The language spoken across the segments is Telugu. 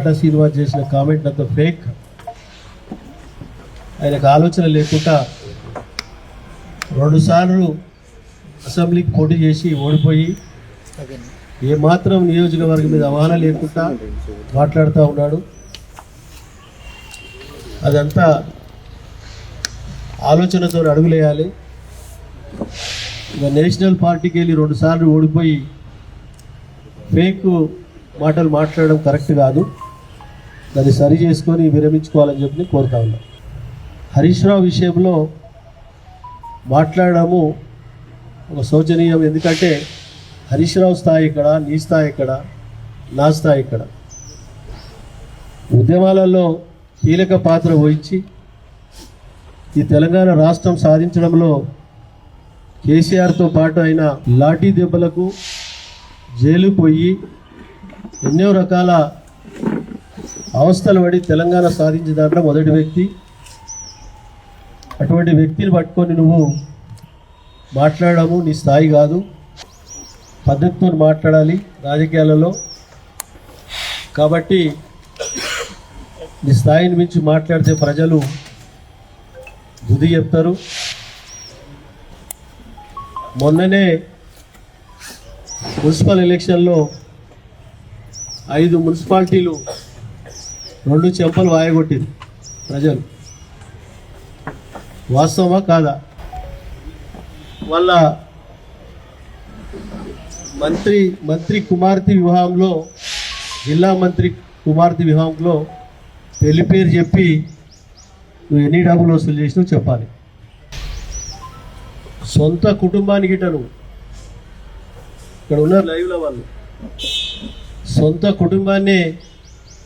కాటా శ్రీనివాస్ చేసిన కామెంట్ అంత ఫేక్. ఆయనకు ఆలోచన లేకుండా 2 సార్లు అసెంబ్లీకి పోటీ చేసి ఓడిపోయి ఏమాత్రం నియోజకవర్గం మీద అవగాహన లేకుండా మాట్లాడుతూ ఉన్నాడు. అదంతా ఆలోచనతో అడుగులేయాలి. ఇక నేషనల్ పార్టీకి వెళ్ళి 2 సార్లు ఓడిపోయి ఫేక్ మాటలు మాట్లాడడం కరెక్ట్ కాదు. దాన్ని సరి చేసుకొని విరమించుకోవాలని చెప్పి కోరుతా ఉన్నాం. హరీష్ రావు విషయంలో మాట్లాడము ఒక శోచనీయం. ఎందుకంటే హరీష్ రావు స్థాయి ఇక్కడ, నీ స్థాయి ఇక్కడ, నా స్థాయి ఇక్కడ. ఉద్యమాలలో కీలక పాత్ర వహించి ఈ తెలంగాణ రాష్ట్రం సాధించడంలో కేసీఆర్తో పాటు ఆయన లాఠీ దెబ్బలకు జైలుకు పోయి ఎన్నో రకాల అవస్థలు పడి తెలంగాణ సాధించిన దాంట్లో మొదటి వ్యక్తి. అటువంటి వ్యక్తిని పట్టుకొని నువ్వు మాట్లాడము నీ స్థాయి కాదు. పద్ధతితో మాట్లాడాలి రాజకీయాలలో. కాబట్టి నీ స్థాయిని మించి మాట్లాడితే ప్రజలు బుద్ధి చెప్తారు. మొన్ననే మున్సిపల్ ఎలక్షన్లో 5 మున్సిపాలిటీలు 2 చెంపలు వాయగొట్టింది ప్రజలు. వాస్తవమా కాదా? వాళ్ళ మంత్రి కుమార్తె వివాహంలో, జిల్లా మంత్రి కుమార్తె వివాహంలో పెళ్లి పేరు చెప్పి నువ్వు ఎన్ని డబ్బులు వసూలు చేసినావు చెప్పాలి. సొంత కుటుంబానికి ఇట నువ్వు ఇక్కడ ఉన్నారు లైవ్లో వాళ్ళు సొంత కుటుంబాన్ని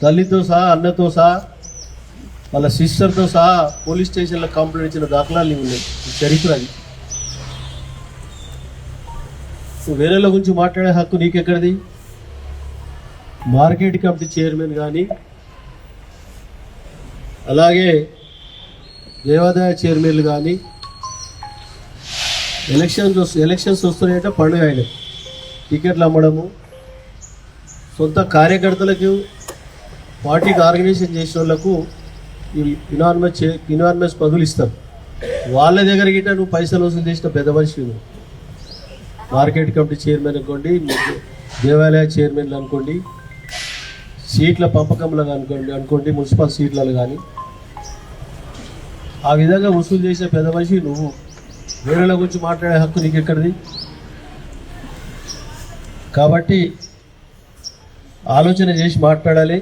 తల్లితో సహా, అన్నతో సహా, వాళ్ళ సిస్టర్తో సహా పోలీస్ స్టేషన్లో కంప్లైంట్ ఇచ్చిన దాఖలాలు ఉన్నాయి. చరిత్ర అది. వేరేల గురించి మాట్లాడే హక్కు నీకెక్కడిది? మార్కెట్ కమిటీ చైర్మన్ కానీ, అలాగే దేవాదాయ చైర్మన్లు కానీ ఎలక్షన్స్ వస్తున్నాయంటే పండుగ ఆయన టికెట్లు అమ్మడము, సొంత కార్యకర్తలకు, పార్టీకి ఆర్గనైజేషన్ చేసిన వాళ్ళకు ఇనార్మస్ పదవులు ఇస్తారు. వాళ్ళ దగ్గర గిట్ట నువ్వు పైసలు వసూలు చేసిన పెద్ద మనిషి నువ్వు. మార్కెట్ కమిటీ చైర్మన్ అనుకోండి, దేవాలయ చైర్మన్లు అనుకోండి, సీట్ల పంపకంలో అనుకోండి, మున్సిపల్ సీట్లలో కానీ ఆ విధంగా వసూలు చేసే పెద్ద మనిషి నువ్వు. వేరేల గురించి మాట్లాడే హక్కు నీకు ఎక్కడిది? కాబట్టి ఆలోచన చేసి మాట్లాడాలి.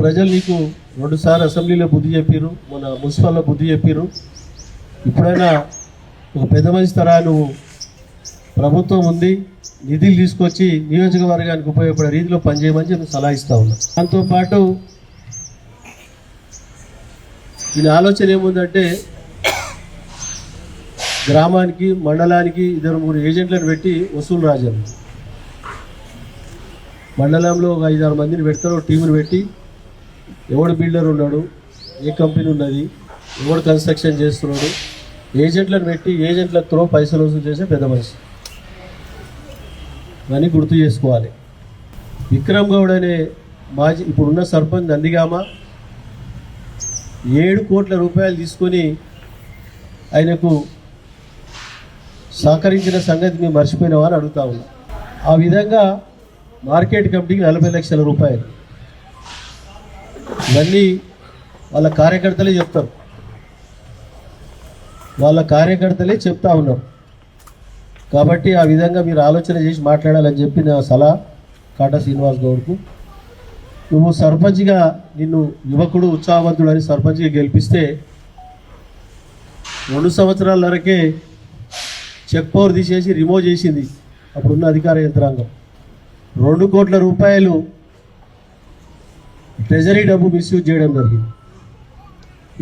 ప్రజలు నీకు 2 సార్లు అసెంబ్లీలో బుద్ధి చెప్పారు, మన మున్సిపల్లో బుద్ధి చెప్పారు. ఇప్పుడైనా ఒక పెద్ద మనిషి తరహా నువ్వు ప్రభుత్వం ఉంది, నిధులు తీసుకొచ్చి నియోజకవర్గానికి ఉపయోగపడే రీతిలో పనిచేయమని చెప్పి సలహా ఇస్తా ఉన్నా. దాంతోపాటు దీని ఆలోచన ఏముందంటే గ్రామానికి, మండలానికి 2-3 ఏజెంట్లను పెట్టి వసూలు రాజాను. మండలంలో ఒక 5-6 మందిని పెడతారు, టీముని పెట్టి ఎవడు బిల్డర్ ఉన్నాడు, ఏ కంపెనీ ఉన్నది, ఎవడు కన్స్ట్రక్షన్ చేస్తున్నాడు, ఏజెంట్లను పెట్టి ఏజెంట్లతో పైసలు వసూలు చేసే పెద్ద మనిషి. అని గుర్తు చేసుకోవాలి. విక్రమ్ గౌడ్ అనే మాజీ ఇప్పుడున్న సర్పంచ్ నందిగామ 7 కోట్ల రూపాయలు తీసుకొని ఆయనకు సహకరించిన సంగతి మేము మర్చిపోయినామా అని అడుగుతా ఉన్నా. ఆ విధంగా మార్కెట్ కమిటీకి 40 లక్షల రూపాయలు. ఇవన్నీ వాళ్ళ కార్యకర్తలే చెప్తారు, వాళ్ళ కార్యకర్తలే చెప్తా ఉన్నారు. కాబట్టి ఆ విధంగా మీరు ఆలోచన చేసి మాట్లాడాలని చెప్పి నా సలహా కాటా శ్రీనివాస్ గౌడ్కు. నువ్వు సర్పంచ్గా నిన్ను యువకుడు ఉత్సాహవంతుడు అని సర్పంచ్గా గెలిపిస్తే 2 సంవత్సరాలకే చెక్ పవర్ తీసేసి రిమూవ్ చేసింది అప్పుడున్న అధికార యంత్రాంగం. 2 కోట్ల రూపాయలు ట్రెజరీ డబ్బు మిస్యూజ్ చేయడం జరిగింది.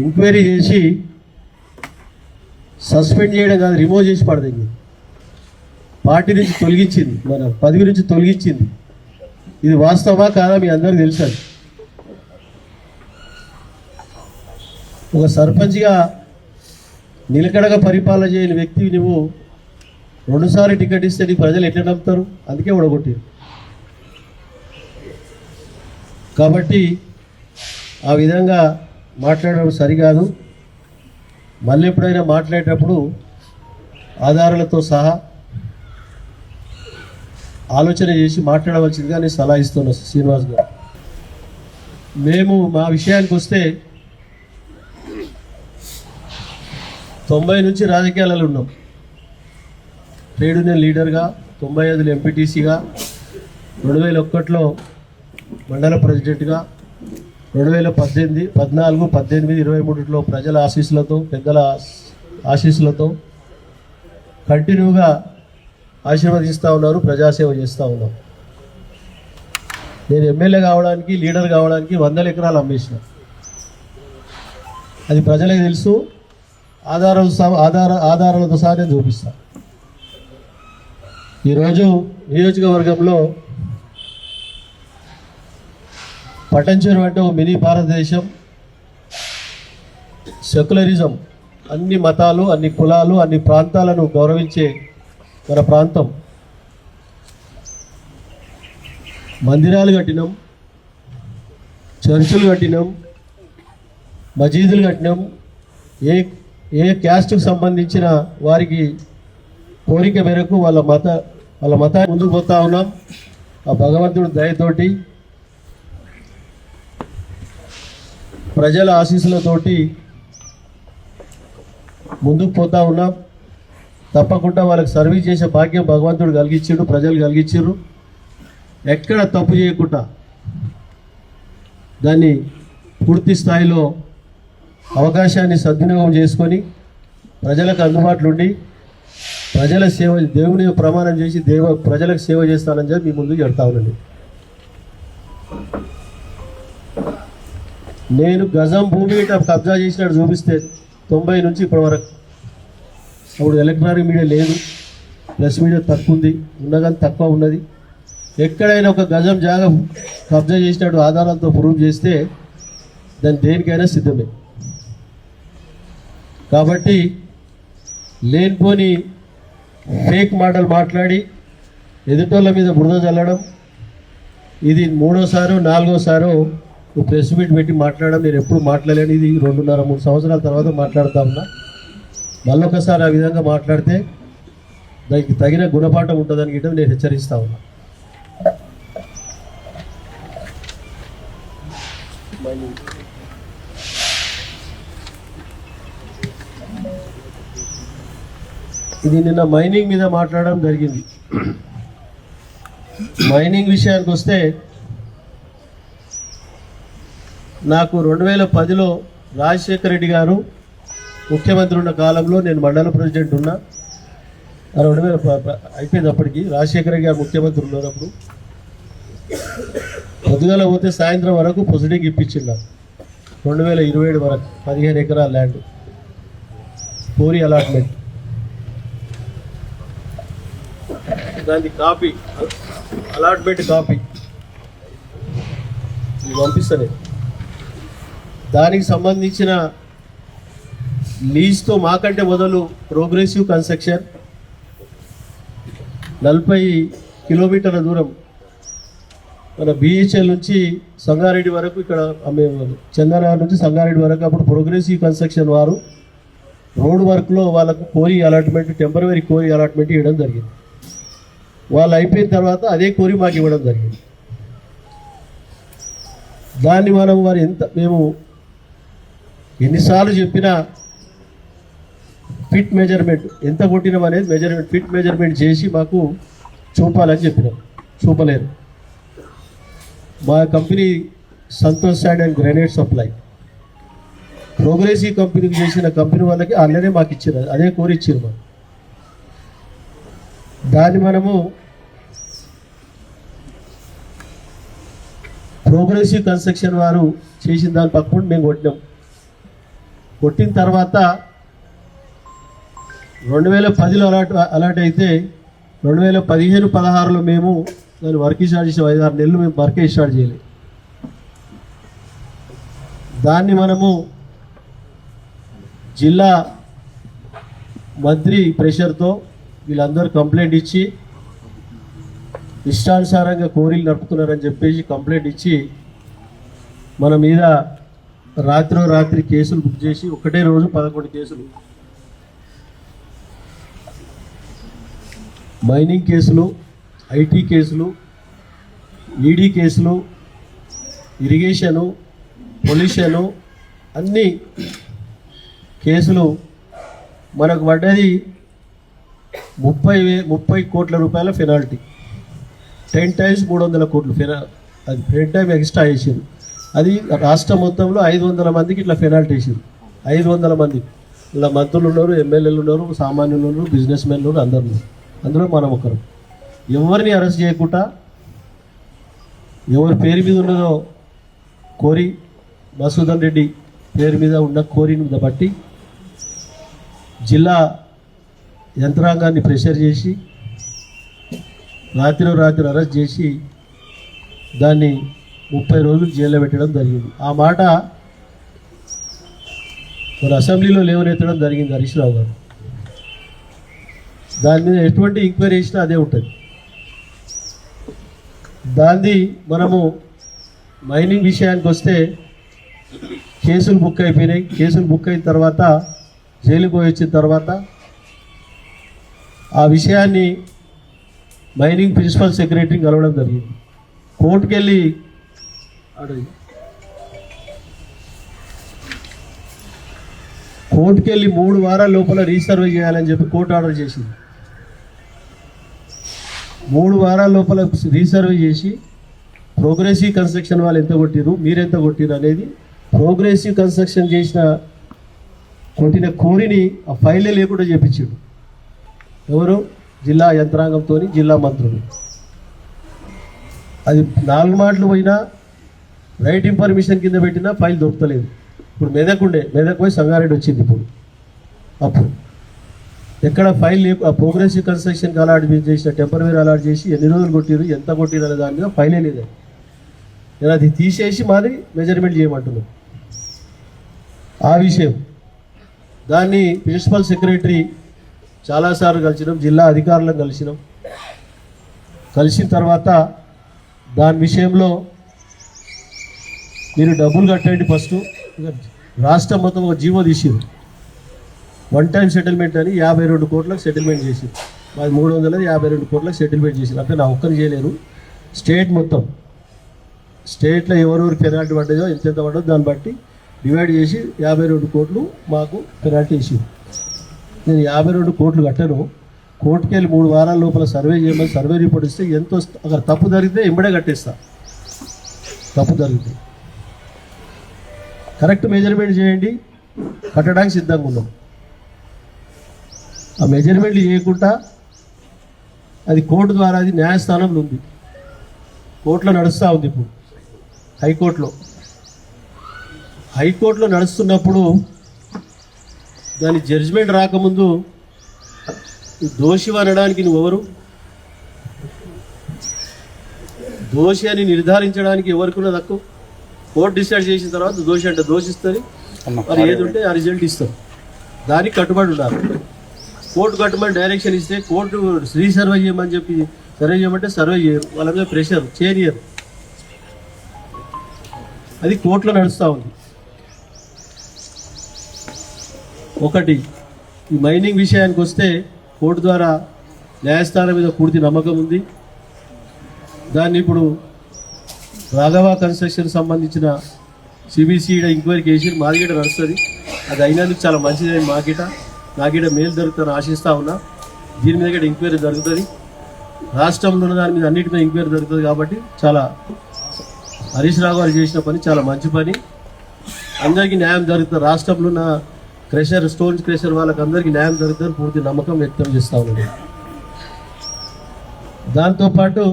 ఎంక్వైరీ చేసి సస్పెండ్ చేయడం కాదు, రిమూవ్ చేసి పడదండి. పార్టీ నుంచి తొలగించింది, మన పదవి నుంచి తొలగించింది. ఇది వాస్తవమా కాదా మీ అందరికీ తెలుసు. ఒక సర్పంచ్గా నిలకడగా పరిపాలన చేయని వ్యక్తివి నువ్వు 2 సార్లు టికెట్ ఇస్తే నీ ప్రజలు ఎట్లా నమ్ముతారు? అందుకే ఓడగొట్టారు. కాబట్టి ఆ విధంగా మాట్లాడడం సరికాదు. మళ్ళీ ఎప్పుడైనా మాట్లాడేటప్పుడు ఆధారాలతో సహా ఆలోచన చేసి మాట్లాడవలసిందిగా నేను సలహా ఇస్తున్నా శ్రీనివాస్ గారు. మేము మా విషయానికి వస్తే 90 నుంచి రాజకీయాలలో ఉన్నాం. ట్రేడ్ యూనియన్ లీడర్గా, 95లో ఎంపీటీసీగా, 2001లో మండల ప్రెసిడెంట్గా, 2018, 14, 18, 23లో ప్రజల ఆశీస్సులతో, పెద్దల ఆశీస్సులతో కంటిన్యూగా ఆశీర్వదిస్తూ ఉన్నారు, ప్రజాసేవ చేస్తూ ఉన్నాం. నేను ఎమ్మెల్యే కావడానికి, లీడర్ కావడానికి 100 ఎకరాలు అమ్మేసిన. అది ప్రజలకు తెలుసు. ఆధారాలతో సహా నేను చూపిస్తాను. ఈరోజు నియోజకవర్గంలో పటంచెరు అంటే ఒక మినీ భారతదేశం. సెక్యులరిజం, అన్ని మతాలు, అన్ని కులాలు, అన్ని ప్రాంతాలను గౌరవించే మన ప్రాంతం. మందిరాలు కట్టినాం, చర్చిలు కట్టినాం, మసీదులు కట్టినాం. ఏ క్యాస్ట్కు సంబంధించిన వారికి కోరిక మేరకు వాళ్ళ మతాన్ని ముందుకు పోతా ఉన్నాం. ఆ భగవంతుడి దయతోటి, ప్రజల ఆశీస్సులతోటి ముందుకు పోతా ఉన్నాం. తప్పకుండా వాళ్ళకి సర్వీస్ చేసే భాగ్యం భగవంతుడు కలిగించాడు, ప్రజలు కలిగించారు. ఎక్కడ తప్పు చేయకుండా దాన్ని పూర్తి స్థాయిలో అవకాశాన్ని సద్వినియోగం చేసుకొని ప్రజలకు అందుబాటులో ఉండి ప్రజల సేవ, దేవుని ప్రమాణం చేసి ప్రజలకు సేవ చేస్తానని చెప్పి మీ ముందుకు చెప్తా ఉన్నాను. నేను గజం భూమి కబ్జా చేసినట్టు చూపిస్తే 90 నుంచి ఇప్పటి వరకు, అప్పుడు ఎలక్ట్రానిక్ మీడియా లేదు, ప్రెస్ మీడియా తక్కువ ఉంది, ఉన్నగాని తక్కువ ఉన్నది. ఎక్కడైనా ఒక గజం జాగా కబ్జా చేసినట్టు ఆధారాలతో ప్రూవ్ చేస్తే దాన్ని దేనికైనా సిద్ధమే. కాబట్టి లేనిపోని ఫేక్ మాటలు మాట్లాడి ఎదుటోళ్ళ మీద బురద చల్లడం, ఇది 3వ, 4వ ప్రెస్ మీట్ పెట్టి మాట్లాడడం నేను ఎప్పుడు మాట్లాడలేను. ఇది 2.5-3 సంవత్సరాల తర్వాత మాట్లాడుతా ఉన్నా. మళ్ళొకసారి ఆ విధంగా మాట్లాడితే దానికి తగిన గుణపాఠం ఉంటుందని గిట్ట నేను హెచ్చరిస్తా ఉన్నా. ఇది నిన్న మైనింగ్ మీద మాట్లాడడం జరిగింది. మైనింగ్ విషయానికి వస్తే నాకు 2010లో రాజశేఖర రెడ్డి గారు ముఖ్యమంత్రి ఉన్న కాలంలో నేను మండల ప్రెసిడెంట్ ఉన్నా. 2000 అయిపోయినప్పటికీ రాజశేఖర రెడ్డి గారు ముఖ్యమంత్రి ఉన్నప్పుడు పొద్దుగాల పోతే సాయంత్రం వరకు ప్రొసీడింగ్ ఇప్పించింది. 2027 వరకు 15 ఎకరాల ల్యాండ్ కోరి అలాట్మెంట్. దాని కాపీ, అలాట్మెంట్ కాపీ పంపిస్తాను. దానికి సంబంధించిన లీజ్తో మాకంటే మొదలు ప్రోగ్రెసివ్ కన్స్ట్రక్షన్ 40 కిలోమీటర్ల దూరం మన బిహెచ్ఎల్ నుంచి సంగారెడ్డి వరకు, ఇక్కడ చందనగర్ నుంచి సంగారెడ్డి వరకు అప్పుడు ప్రోగ్రెసివ్ కన్స్ట్రక్షన్ వారు రోడ్ వర్క్లో వాళ్ళకు కోరి అలాట్మెంట్, టెంపరరీ కోరి అలాట్మెంట్ ఇవ్వడం జరిగింది. వాళ్ళు అయిపోయిన తర్వాత అదే కోరి మాకు ఇవ్వడం జరిగింది. దాన్ని మేము ఎన్నిసార్లు చెప్పినా ఫిట్ మెజర్మెంట్ ఎంత కొట్టినాం అనేది ఫిట్ మెజర్మెంట్ చేసి మాకు చూపాలని చెప్పినాం. చూపలేరు. మా company Santosh sand and granite supply progressive కంపెనీకి చేసిన కంపెనీ వాళ్ళకి ఆల్రెడీ మాకు ఇచ్చారు, అదే కోరి ఇచ్చారు మాకు. దాన్ని ప్రోగ్రెసివ్ కన్స్ట్రక్షన్ వారు చేసిన దాని పక్కన మేము కొట్టినాం. కొట్టిన తర్వాత 2010లో అలాట్ అయితే 2015-16లో మేము దాన్ని వర్క్ స్టార్ట్ చేసాం. 5-6 నెలలు మేము వర్క్ స్టార్ట్ చేయలేదు. దాన్ని జిల్లా మంత్రి ప్రెషర్తో వీళ్ళందరూ కంప్లైంట్ ఇచ్చి ఇష్టానుసారంగా కోరీలు నడుపుతున్నారని చెప్పేసి కంప్లైంట్ ఇచ్చి మన మీద రాత్రి కేసులు బుక్ చేసి ఒకటే రోజు 11 కేసులు, మైనింగ్ కేసులు, ఐటీ కేసులు, ఈడీ కేసులు, ఇరిగేషను, పొల్యూషను, అన్ని కేసులు మనకు పడ్డది 30 కోట్ల రూపాయల పెనాల్టీ. 10 times 300 కోట్లు అది 10 times ఎక్స్ట్రా వేసారు. అది రాష్ట్రం మొత్తంలో 500 మందికి ఇట్లా పెనాల్టీ వేసారు. 500 మంది ఇలా మంత్రులు ఉన్నారు, ఎమ్మెల్యేలు ఉన్నారు, సామాన్యులు ఉన్నారు, బిజినెస్ మెన్లు ఉన్నారు, అందరు ఉన్నారు. అందులో మనం ఒకరు. ఎవరిని అరెస్ట్ చేయకుండా ఎవరి పేరు మీద ఉన్నదో కోరి, మసూదన్ రెడ్డి పేరు మీద ఉన్న కోరిని బట్టి జిల్లా యంత్రాంగాన్ని ప్రెషర్ చేసి రాత్రి అరెస్ట్ చేసి దాన్ని 30 రోజులు జైల్లో పెట్టడం జరిగింది. ఆ మాట మన అసెంబ్లీలో లేవనెత్తడం జరిగింది హరీష్ రావు గారు. దాని మీద ఎటువంటి ఎంక్వైరీ చేసినా అదే ఉంటుంది. దాన్ని మనము మైనింగ్ విషయానికి వస్తే కేసులు బుక్ అయిపోయినాయి. కేసులు బుక్ అయిన తర్వాత జైలుకు పోయి వచ్చిన తర్వాత ఆ విషయాన్ని మైనింగ్ ప్రిన్సిపల్ సెక్రటరీని కలవడం జరిగింది. కోర్టుకెళ్ళి 3 వారాల లోపల రీసర్వే చేయాలని చెప్పి కోర్టు ఆర్డర్ చేసింది. 3 వారాల లోపల రీసర్వే చేసి ప్రోగ్రెసివ్ కన్స్ట్రక్షన్ వాళ్ళు ఎంత కొట్టిరు, మీరెంత కొట్టిరు అనేది ప్రోగ్రెసివ్ కన్స్ట్రక్షన్ కొట్టిన కోరిని ఆ ఫైలే లేకుండా చేపించాడు. ఎవరు? జిల్లా యంత్రాంగంతో, జిల్లా మంత్రులు. అది 4 మాటలు పోయినా రైట్ ఇన్ఫర్మేషన్ కింద పెట్టినా ఫైల్ దొరకలేదు. ఇప్పుడు మెదక్ పోయి సంగారెడ్డి వచ్చింది. అప్పుడు ఎక్కడ ఫైల్ లేకు. ఆ ప్రోగ్రెసివ్ కన్స్ట్రక్షన్కి అలాట్ చేసిన టెంపరరీ అలాట్ చేసి ఎన్ని రోజులు కొట్టిరు, ఎంత కొట్టిరు అనే దాని మీద ఫైలే లేదు. నేను అది తీసేసి మాది మెజర్మెంట్ చేయమంటున్నాను. ఆ విషయం దాన్ని ప్రిన్సిపల్ సెక్రటరీ చాలాసార్లు కలిసినాం, జిల్లా అధికారులను కలిసిన తర్వాత దాని విషయంలో మీరు డబ్బులు కట్టండి. ఫస్ట్ రాష్ట్రం మొత్తం ఒక జీవో తీసిరు, 1 time సెటిల్మెంట్ అని 52 కోట్లకు సెటిల్మెంట్ చేసిరు. మాది 352 కోట్లకు సెటిల్మెంట్ చేసిరు. అంటే నా ఒక్కరు చేయలేరు, స్టేట్ మొత్తం. స్టేట్లో ఎవరెవరు పెనాల్టీ పడ్డాయో ఎంత పడ్డదో దాన్ని బట్టి డివైడ్ చేసి 52 కోట్లు మాకు పెనాల్టీ ఇచ్చింది. నేను 52 కోట్లు కట్టాను. కోర్టుకి వెళ్ళి 3 వారాల లోపల సర్వే చేయమని సర్వే రిపోర్ట్ ఇస్తే ఎంతో అక్కడ తప్పు జరిగితే ఎంబడే కట్టేస్తా. తప్పు జరిగితే కరెక్ట్ మెజర్మెంట్ చేయండి, కట్టడానికి సిద్ధంగా ఉన్నాం. ఆ మెజర్మెంట్లు చేయకుండా అది కోర్టు ద్వారా అది న్యాయస్థానంలో ఉంది, కోర్టులో నడుస్తూ ఉంది. ఇప్పుడు హైకోర్టులో నడుస్తున్నప్పుడు దాని జడ్జిమెంట్ రాకముందు దోషి అనడానికి నువ్వెవరు? దోషి అని నిర్ధారించడానికి ఎవరికి ఉన్నది హక్కు? కోర్టు డిసైడ్ చేసిన తర్వాత దోషి అంటే దోషిస్తుంది, మరి ఏది ఉంటే ఆ రిజల్ట్ ఇస్తాం. దానికి కట్టుబడి ఉండాలి. కోర్టు కట్టుబడి డైరెక్షన్ ఇస్తే కోర్టు రీసర్వే చేయమని చెప్పి సర్వే చేయమంటే సర్వే చేయరు, వాళ్ళ మీద ప్రెషర్ చేయనియరు. అది కోర్టులో నడుస్తూ ఉంది. ఒకటి ఈ మైనింగ్ విషయానికి వస్తే కోర్టు ద్వారా న్యాయస్థానం మీద పూర్తి నమ్మకం ఉంది. దాన్ని ఇప్పుడు రాఘవ కన్స్ట్రక్షన్ సంబంధించిన సిబిసిఐ ఎంక్వైరీ చేసి మాది గిట నడుస్తుంది. అది అయినందుకు చాలా మంచిది. నా గిట మేలు జరుగుతుందని ఆశిస్తూ ఉన్నా. దీని మీద కూడా ఎంక్వైరీ జరుగుతుంది. రాష్ట్రంలో ఉన్న దాని మీద అన్నిటి మీద ఎంక్వైరీ జరుగుతుంది. కాబట్టి చాలా హరీష్ రావు గారు చేసిన పని చాలా మంచి పని. అందరికీ న్యాయం జరుగుతుంది. రాష్ట్రంలో ఉన్న స్టోన్స్ క్రషర్ వాళ్ళకి అందరికీ న్యాయం జరుగుతుంది పూర్తి నమ్మకం వ్యక్తం చేస్తూ ఉన్నాను. దాంతోపాటు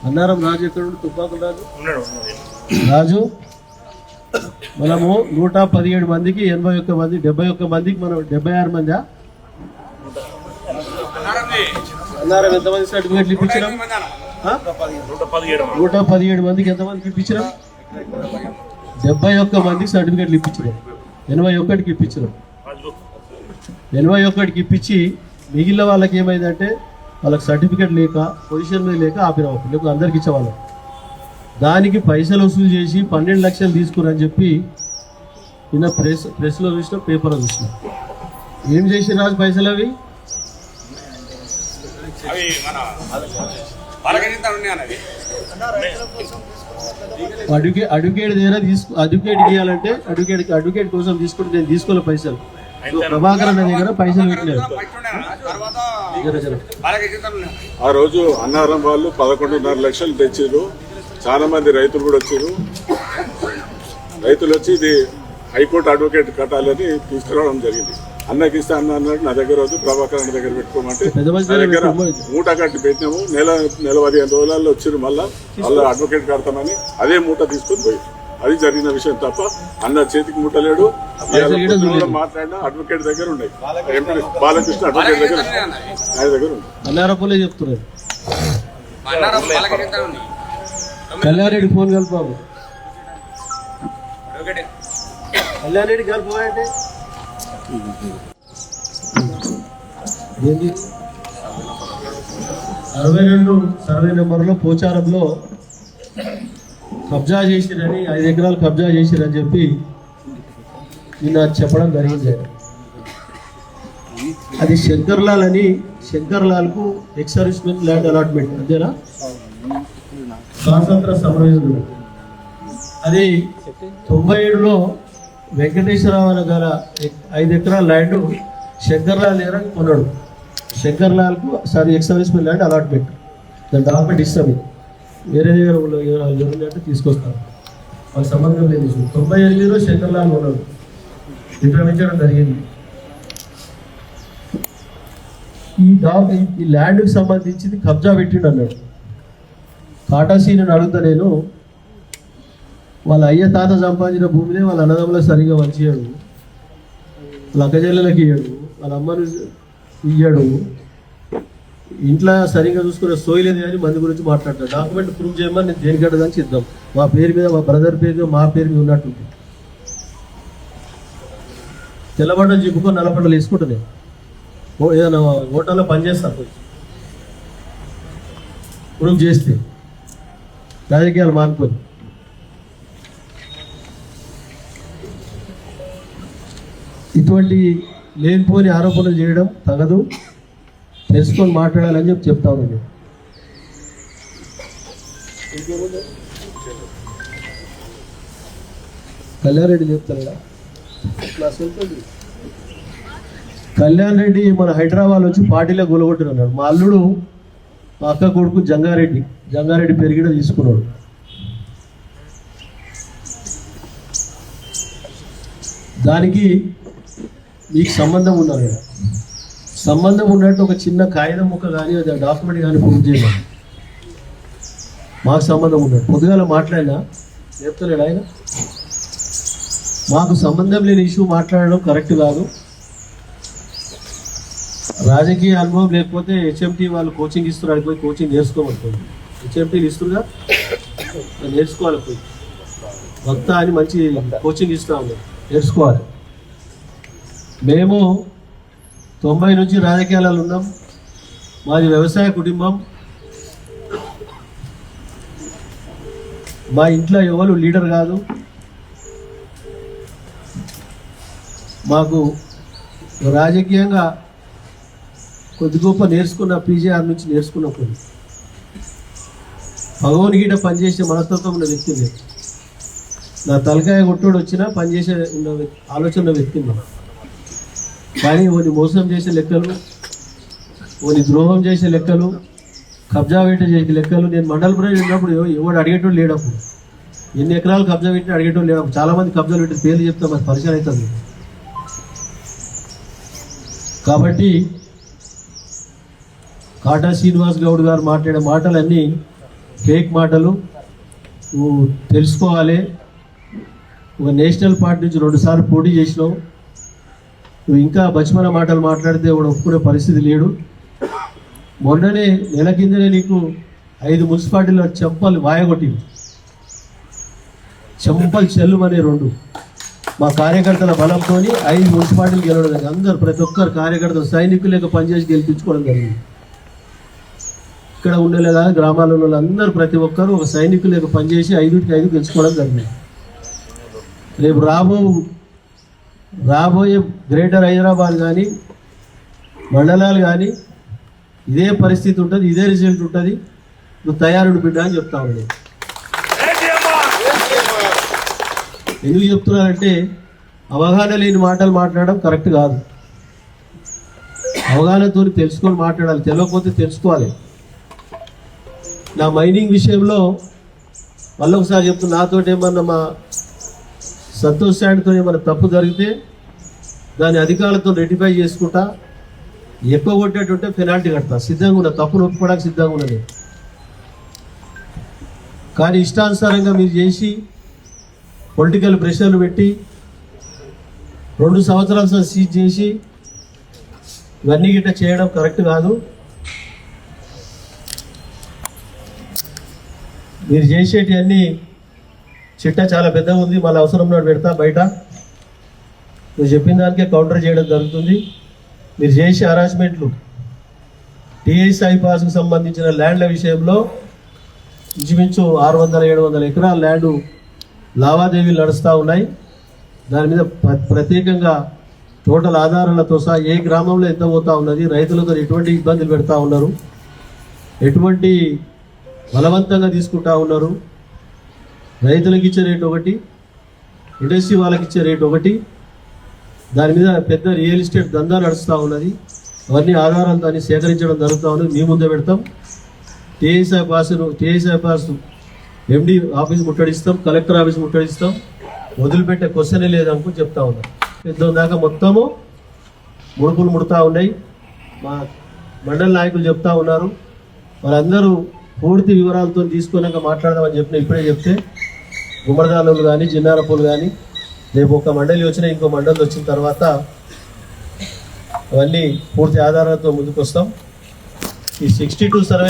అన్నారం రాజు ఎక్కడ తుపాకులు రాజు మనము 117 మందికి 81 మంది 71 మందికి మనం 76 మంది అన్నారం ఎంతమంది సర్టిఫికేట్లు ఇప్పించినాం? 117 మందికి ఎంతమందికి ఇప్పించినాం? 71 మందికి సర్టిఫికేట్లు ఇప్పించినాం. 81కి ఇప్పించినాం. 81కి ఇప్పించి మిగిలిన వాళ్ళకి ఏమైందంటే వాళ్ళకి సర్టిఫికేట్ లేక పొజిషన్ మీద లేక ఆపినాం. లేకపోతే అందరికి ఇచ్చేవాళ్ళం. దానికి పైసలు వసూలు చేసి 12 లక్షలు తీసుకురని చెప్పి నిన్న ప్రెస్లో చూసిన, పేపర్లో చూసిన. ఏం చేసి రాజు పైసలు అవి అడ్వకేట్ దగ్గర అడ్వకేట్ ఇవ్వాలంటే అడ్వకేట్ కోసం తీసుకుంటే నేను తీసుకోలే పైసలు. ప్రభాకర్ అన్న దగ్గర పైసలు పెట్టలేదు. ఆ రోజు అన్నారం వాళ్ళు 11.5 లక్షలు తెచ్చారు. చాలా మంది రైతులు కూడా వచ్చారు. రైతులు వచ్చి ఇది హైకోర్టు అడ్వకేట్ కట్టాలని తీసుకురావడం జరిగింది. అన్నకి ఇస్తే అన్న అన్నాడు, నా దగ్గర వద్దు, ప్రభాకర్ అన్న దగ్గర పెట్టుకోమంటే నా దగ్గర మూట కట్టి పెట్టినాము. నెల 15 రోజులలో వచ్చారు. మళ్ళీ అడ్వకేట్ కడతామని అదే మూట తీసుకొని పోయి, అది జరిగిన విషయం తప్ప అన్న చేతికి ముట్టలేడు. మాట్లాడినా అడ్వకేట్ దగ్గర ఉన్నాయి, ఎంపీ బాలకృష్ణ అడ్వకేట్ దగ్గర ఆయన దగ్గర ఉంది. అన్నారపులే చెప్తున్నారు. కళ్యాణరెడ్డి ఫోన్ కలిపాము. కళ్యాణరెడ్డి కలిపోయంటే ఏంటి 62 సర్వే నెంబర్లో పోచారంలో కబ్జా చేసిరని 5 ఎకరాలు కబ్జా చేసిరని చెప్పి నిన్న చెప్పడం జరిగింది. అది శంకర్లాల్ అని, శంకర్లాల్కు ఎక్సర్విస్మెంట్ ల్యాండ్ అలాట్మెంట్ అంతేనా, స్వాతంత్ర సమరయోధుడు. అది 97లో వెంకటేశ్వరరావు అని గల 5 ఎకరాల ల్యాండ్ శంకర్లాల్ దగ్గర కొన్నాడు. శంకర్లాల్కు ఎక్సర్విస్మెంట్ ల్యాండ్ అలాట్మెంట్, దాని డాక్యుమెంట్ ఇస్తాం. వేరే దగ్గర అంటే తీసుకొస్తాను, వాళ్ళకి సంబంధం లేదు. 98లో శంకర్లాల్ కొన్నాడు, విక్రమించడం జరిగింది. ఈ ల్యాండ్కి సంబంధించింది కబ్జా పెట్టిండు అన్నాడు. కాటాసీని అడుగుతా నేను, వాళ్ళ అయ్య తాత సంపాదించిన భూమిని వాళ్ళ అన్నదమ్ములకు సరిగా వంచాడు, వాళ్ళ అక్కజల్లెలకు ఇయ్యాడు, వాళ్ళ అమ్మను ఇయ్యాడు, ఇంట్లో సరిగ్గా చూసుకునే సోయలేదు కానీ మంది గురించి మాట్లాడతాడు. డాక్యుమెంట్ ప్రూవ్ చేయమని నేను దేనికంటే దానికి ఇద్దాం. మా పేరు మీద, మా బ్రదర్ పేరు మీద, మా పేరు మీద ఉన్నట్టుంది. తెల్లబడ్డలు చెప్పుకొని నల్లబడ్డలు వేసుకుంటున్నాయి. ఏదైనా హోటల్లో పనిచేస్తారు ప్రూవ్ చేస్తే, రాజకీయాలు మానుకొని. ఇటువంటి లేనిపోని ఆరోపణలు చేయడం తగదు, తెలుసుకొని మాట్లాడాలని చెప్తా ఉన్నాను. కళ్యాణ్ రెడ్డి చెప్తారా? కళ్యాణ్ రెడ్డి మన హైదరాబాద్ వచ్చి పార్టీలో గొలగొట్టున్నాడు. మా అల్లుడు, మా అక్క కొడుకు జంగారెడ్డి పెరిగిడ తీసుకున్నాడు. దానికి మీకు సంబంధం ఉన్నారు, సంబంధం ఉన్నట్టు ఒక చిన్న కాగితం ముక్క కానీ డాక్యుమెంట్ కానీ ప్రూవ్ చేయాలి. మాకు సంబంధం ఉన్నట్టు పొద్దుగాల మాట్లాడినా చెప్తలేడు ఆయన. మాకు సంబంధం లేని ఇష్యూ మాట్లాడడం కరెక్ట్ కాదు. రాజకీయ అనుభవం లేకపోతే హెచ్ఎంటీ వాళ్ళు కోచింగ్ ఇస్తున్నారు, పోయి కోచింగ్ నేర్చుకోమనుకోండి. హెచ్ఎంటీలు ఇస్తున్నా నేర్చుకోవాలి, పోయి వక్త అని మంచి కోచింగ్ ఇస్తా ఉన్నారు, నేర్చుకోవాలి. మేము 90 నుంచి రాజకీయాలలో ఉన్నాం. మాది వ్యవసాయ కుటుంబం. మా ఇంట్లో ఎవరు లీడర్ కాదు. మాకు రాజకీయంగా కొద్ది గొప్ప నేర్చుకున్న పీజీఆర్ నుంచి నేర్చుకున్న కొన్ని భగవాన్ గీట పనిచేసే మనస్తత్వం ఉన్న వ్యక్తి లేదు. నా తలకాయ కొట్టోడు వచ్చినా పనిచేసే ఉన్న ఆలోచన ఉన్న వ్యక్తి మనం. కానీ ఓని మోసం చేసే లెక్కలు, ఓని ద్రోహం చేసే లెక్కలు, కబ్జా పెట్టే చేసే లెక్కలు. నేను మండల ప్రెసిడెంట్ ఉన్నప్పుడు ఎవడు అడిగేటోడు లేడప్పుడు. ఎన్ని ఎకరాలు కబ్జా పెట్టి అడిగేటోడు లేడప్పుడు. చాలామంది కబ్జాలు పెట్టే పేర్లు చెప్తాం, అది పరిచయం అవుతుంది. కాబట్టి కాటా శ్రీనివాస్ గౌడ్ గారు మాట్లాడే మాటలన్నీ ఫేక్ మాటలు. నువ్వు తెలుసుకోవాలి. ఒక నేషనల్ పార్టీ నుంచి 2 సార్లు పోటీ చేసినావు. నువ్వు ఇంకా బచ్మన మాటలు మాట్లాడితే వాడు ఒప్పుకునే పరిస్థితి లేడు. మొన్ననే నెల కిందనే నీకు 5 మున్సిపాలిటీలో చెంపలు వాయగొట్టింది. చెంపలు చెల్లుమనే 2 మా కార్యకర్తల బలంతో 5 మున్సిపాలిటీలు గెలవడం. అందరూ ప్రతి ఒక్కరు కార్యకర్తలు సైనికులు లేక పనిచేసి గెలిపించుకోవడం జరిగింది. ఇక్కడ ఉండలే కానీ గ్రామాల్లో ఉన్న వాళ్ళందరూ ప్రతి ఒక్కరూ ఒక సైనికులకు పనిచేసి 5కి 5 గెలుచుకోవడం జరిగింది. రేపు రాబోయే గ్రేటర్ హైదరాబాద్ కానీ మండలాలు కానీ ఇదే పరిస్థితి ఉంటుంది, ఇదే రిజల్ట్ ఉంటుంది. నువ్వు తయారుడు బిడ్డ అని చెప్తా ఉన్నాను. ఎందుకు చెప్తున్నానంటే అవగాహన లేని మాటలు మాట్లాడడం కరెక్ట్ కాదు. అవగాహనతో తెలుసుకొని మాట్లాడాలి, తెలియకపోతే తెలుసుకోవాలి. నా మైనింగ్ విషయంలో మళ్ళీ ఒకసారి చెప్తున్నా, నాతో ఏమన్నా మా సంతోష్ శాండ్తో ఏమన్నా తప్పు జరిగితే దాని అధికారులతో రెటిఫై చేసుకుంటా, ఎక్కువ కొట్టేటుంటే పెనాల్టీ కడతా, సిద్ధంగా ఉన్నా, తప్పును ఒప్పుకోవడానికి సిద్ధంగా ఉన్నా నేను. కానీ ఇష్టానుసారంగా మీరు చేసి పొలిటికల్ ప్రెషర్లు పెట్టి 2 సంవత్సరాలు సీజ్ చేసి ఇవన్నీ గిట్ట చేయడం కరెక్ట్ కాదు. మీరు చేసేటివన్నీ చిట్ట చాలా పెద్దగా ఉంది, మళ్ళీ అవసరం నాడు పెడతా బయట. నువ్వు చెప్పిన దానికే కౌంటర్ చేయడం జరుగుతుంది. మీరు చేసే హరాస్మెంట్లు టీఎస్ఐ పాస్కు సంబంధించిన ల్యాండ్ల విషయంలో ఇంచుమించు 600-700 ఎకరాల ల్యాండ్ లావాదేవీలు నడుస్తూ ఉన్నాయి. దాని మీద ప్రత్యేకంగా టోటల్ ఆధారాలతో సహా ఏ గ్రామంలో ఎంత పోతా ఉన్నది, రైతులతో ఎటువంటి ఇబ్బందులు పెడతా ఉన్నారు, ఎటువంటి బలవంతంగా తీసుకుంటా ఉన్నారు, రైతులకు ఇచ్చే రేటు ఒకటి, ఇండస్ట్రీ వాళ్ళకి ఇచ్చే రేటు ఒకటి, దాని మీద పెద్ద రియల్ ఎస్టేట్ దందా నడుస్తూ ఉన్నది. అవన్నీ ఆధారాలు దాన్ని సేకరించడం జరుగుతూ ఉన్నది. మీ ముందే పెడతాం. టీఎస్ఐ పాస్ ఎండి ఆఫీస్ ముట్టడిస్తాం, కలెక్టర్ ఆఫీస్ ముట్టడిస్తాం. వదిలిపెట్టే క్వశ్చనే లేదనుకో చెప్తా ఉన్నాం. యుద్ధం దాకా మొత్తము ముడుపులు ముడుతూ ఉన్నాయి. మా మండల నాయకులు చెప్తా ఉన్నారు, వాళ్ళందరూ పూర్తి వివరాలతో తీసుకున్నాక మాట్లాడదామని చెప్పిన ఇప్పుడే చెప్తే గుమ్మడిదాలు కానీ జిన్నారపూలు కానీ రేపు ఒక మండలి వచ్చినా ఇంకో మండలి వచ్చిన తర్వాత అవన్నీ పూర్తి ఆధారాలతో ముందుకు వస్తాం. ఈ 62 సర్వే